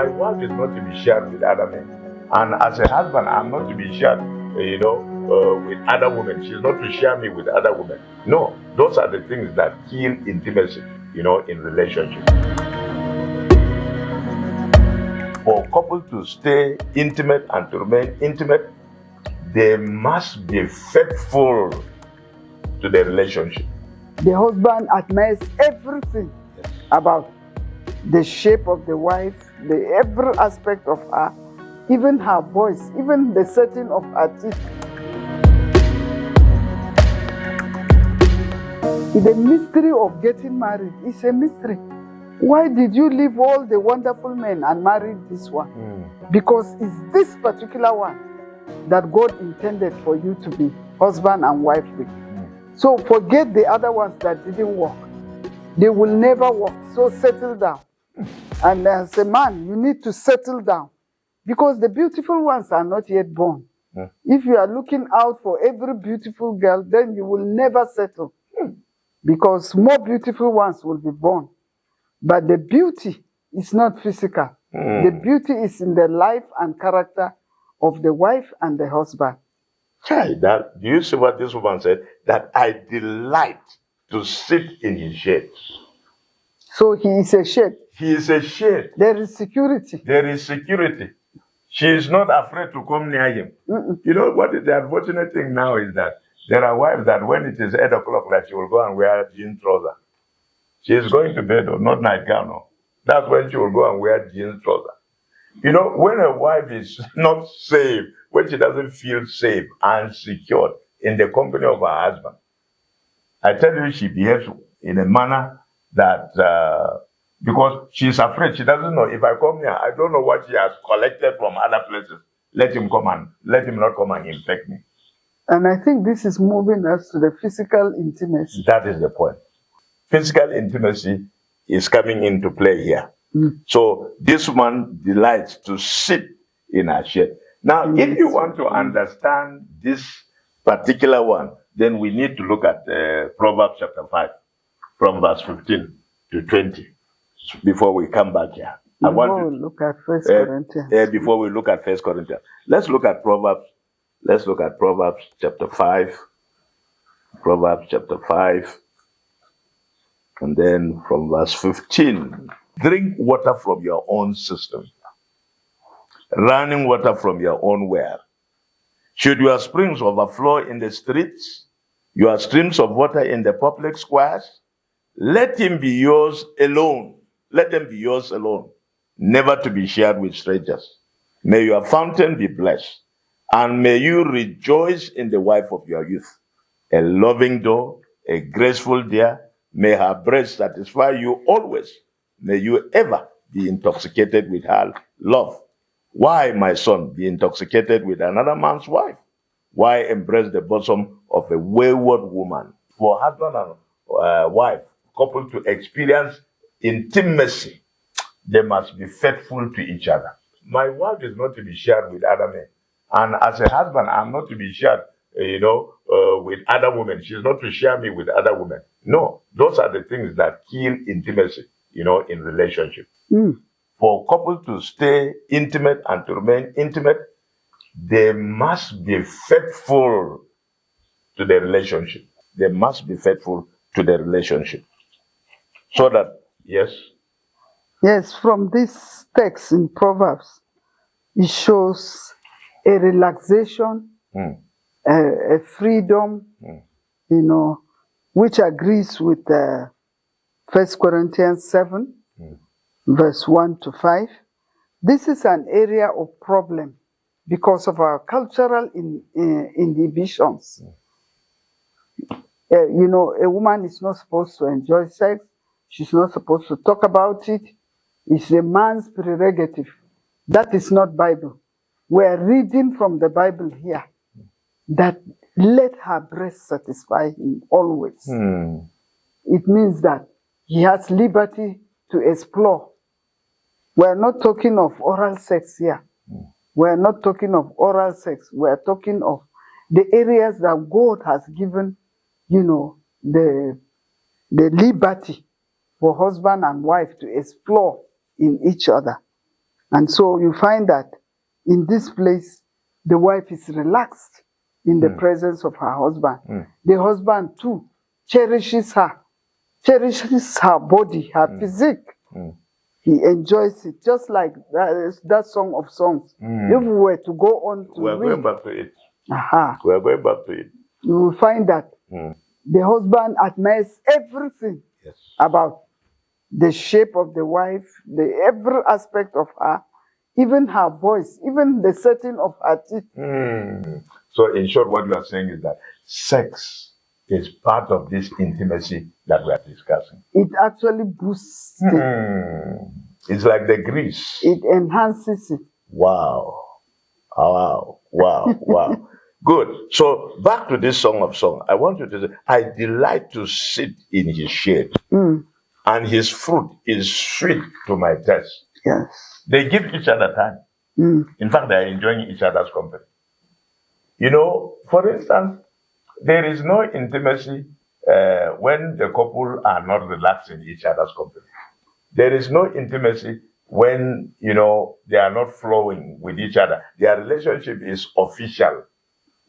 My wife is not to be shared with other men. And as a husband, I'm not to be shared, with other women. She's not to share me with other women. No, those are the things that kill intimacy, in relationship. For a couple to stay intimate and to remain intimate, they must be faithful to the relationship. The husband admires everything about the shape of the wife, every aspect of her, even her voice, even the setting of her teeth. The mystery of getting married is a mystery. Why did you leave all the wonderful men and marry this one? Because it's this particular one that God intended for you to be husband and wife with. So forget the other ones that didn't work. They will never work. So settle down. And as a man, you need to settle down. Because the beautiful ones are not yet born. If you are looking out for every beautiful girl, then you will never settle. Because more beautiful ones will be born. But the beauty is not physical. The beauty is in the life and character of the wife and the husband. Do you see what this woman said? That I delight to sit in his shade. So he is a shade. He is a shade. There is security. There is security. She is not afraid to come near him. You know what the unfortunate thing now is that there are wives that when it is 8 o'clock, that she will go and wear jean trouser. She is going to bed, or not nightgown. No. That's when she will go and wear jean trouser. When a wife is not safe, when she doesn't feel safe and secured in the company of her husband, I tell you, she behaves in a manner that, because she's afraid, she doesn't know, if I come here, I don't know what she has collected from other places. Let him not come and infect me. And I think this is moving us to the physical intimacy. That is the point. Physical intimacy is coming into play here. So this woman delights to sit in her shade. Now, if you want to understand this particular one, then we need to look at Proverbs chapter 5, from verse 15 to 20, before we come back here. Before we look at 1 Corinthians. Before we look at 1 Corinthians. Let's look at Proverbs. Let's look at Proverbs chapter 5. Proverbs chapter 5. And then from verse 15. Drink water from your own system, running water from your own well. Should your springs overflow in the streets, your streams of water in the public squares, let him be yours alone. Let them be yours alone, never to be shared with strangers. May your fountain be blessed, and may you rejoice in the wife of your youth. A loving doe, a graceful deer, may her breast satisfy you always. May you ever be intoxicated with her love. Why, my son, be intoxicated with another man's wife? Why embrace the bosom of a wayward woman? For husband and wife, couple to experience intimacy, they must be faithful to each other. My wife is not to be shared with other men. And as a husband, I'm not to be shared, with other women. She's not to share me with other women. No, those are the things that kill intimacy, in relationship. For a couple to stay intimate and to remain intimate, they must be faithful to the relationship. They must be faithful to the relationship. So that, yes? Yes, from this text in Proverbs, it shows a relaxation, a freedom, which agrees with 1 Corinthians 7, verse 1 to 5. This is an area of problem because of our cultural inhibitions. A woman is not supposed to enjoy sex. She's not supposed to talk about it. It's a man's prerogative. That is not Bible. We're reading from the Bible here that let her breast satisfy him always. It means that he has liberty to explore. We're not talking of oral sex here. We're not talking of oral sex. We're talking of the areas that God has given, the liberty for husband and wife to explore in each other. And so you find that in this place, the wife is relaxed in the presence of her husband. The husband too cherishes her body, her physique. He enjoys it, just like that Song of Songs. If we were to go on to We're read, going back to it. We're going back to it. you will find that the husband admires everything about the shape of the wife, every aspect of her, even her voice, even the setting of her teeth. So in short, what you are saying is that sex is part of this intimacy that we are discussing. It actually boosts it. It's like the grease. It enhances it. Wow. Wow. Good. So back to this Song of Song. I want you to say, I delight to sit in his shade, and his fruit is sweet to my taste. Yes. They give each other time. In fact, they are enjoying each other's company. You know, for instance, there is no intimacy when the couple are not relaxed in each other's company. There is no intimacy when, you know, they are not flowing with each other. Their relationship is official.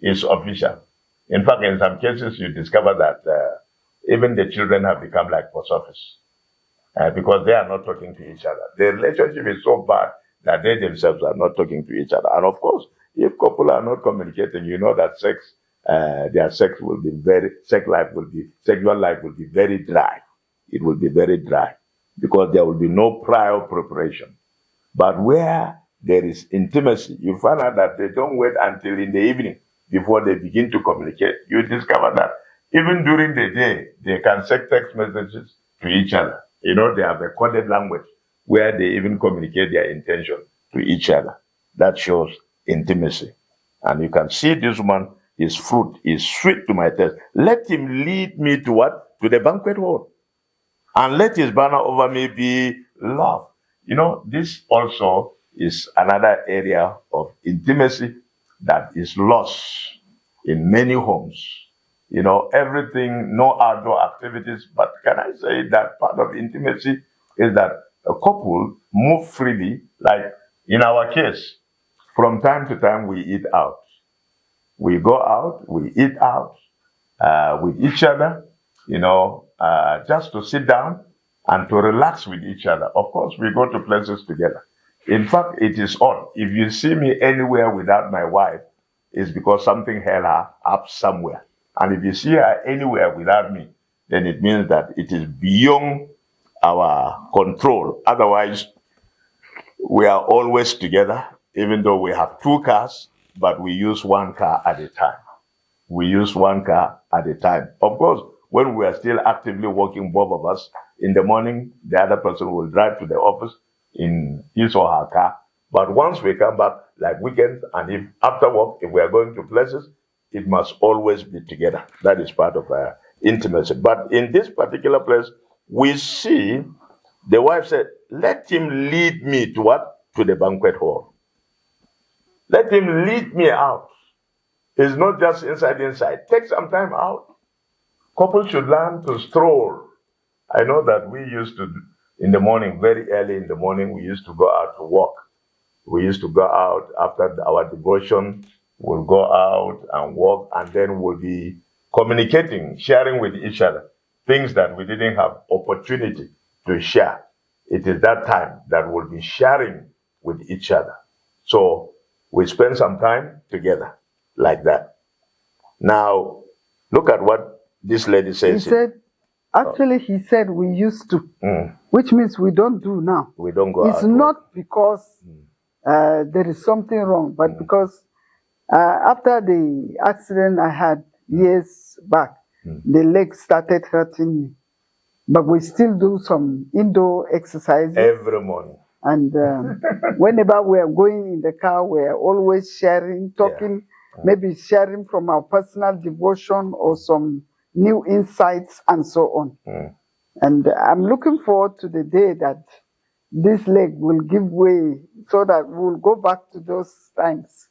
In fact, in some cases, you discover that even the children have become like post office because they are not talking to each other. The relationship is so bad that they themselves are not talking to each other. And of course, if couple are not communicating, you know that their sexual life will be very dry. It will be very dry because there will be no prior preparation. But where there is intimacy, you find out that they don't wait until in the evening before they begin to communicate. You discover that even during the day, they can send text messages to each other. You know, they have a coded language where they even communicate their intention to each other. That shows intimacy. And you can see this woman, his fruit is sweet to my taste. Let him lead me to what? To the banquet hall. And let his banner over me be love. You know, this also is another area of intimacy that is lost in many homes. You know, everything, no outdoor activities. But can I say that part of intimacy is that a couple move freely, like in our case, from time to time we eat out. We go out, we eat out with each other, you know, just to sit down and to relax with each other. Of course, we go to places together. In fact, it is odd. If you see me anywhere without my wife, it's because something held her up somewhere. And if you see her anywhere without me, then it means that it is beyond our control. Otherwise, we are always together, even though we have two cars, but we use one car at a time. Of course, when we are still actively working, both of us, in the morning, the other person will drive to the office in his or her car. But once we come back, like weekends, and if after work, if we are going to places, it must always be together. That is part of our intimacy. But in this particular place, we see the wife said, let him lead me to what? To the banquet hall. Let him lead me out. It's not just inside. Take some time out. Couples should learn to stroll. I know that we used to, in the morning, very early in the morning, we used to go out to walk. We used to go out after our devotion. We'll go out and walk, and then we'll be communicating, sharing with each other, things that we didn't have opportunity to share. It is that time that we'll be sharing with each other. So we spend some time together like that. Now, look at what this lady says. He said we used to, which means we don't do now. We don't go out. It's not because there is something wrong, but because after the accident I had years back, the leg started hurting me. But we still do some indoor exercises. Every morning. And whenever we are going in the car, we are always sharing, talking, maybe sharing from our personal devotion or some new insights and so on. And I'm looking forward to the day that this leg will give way so that we'll go back to those times.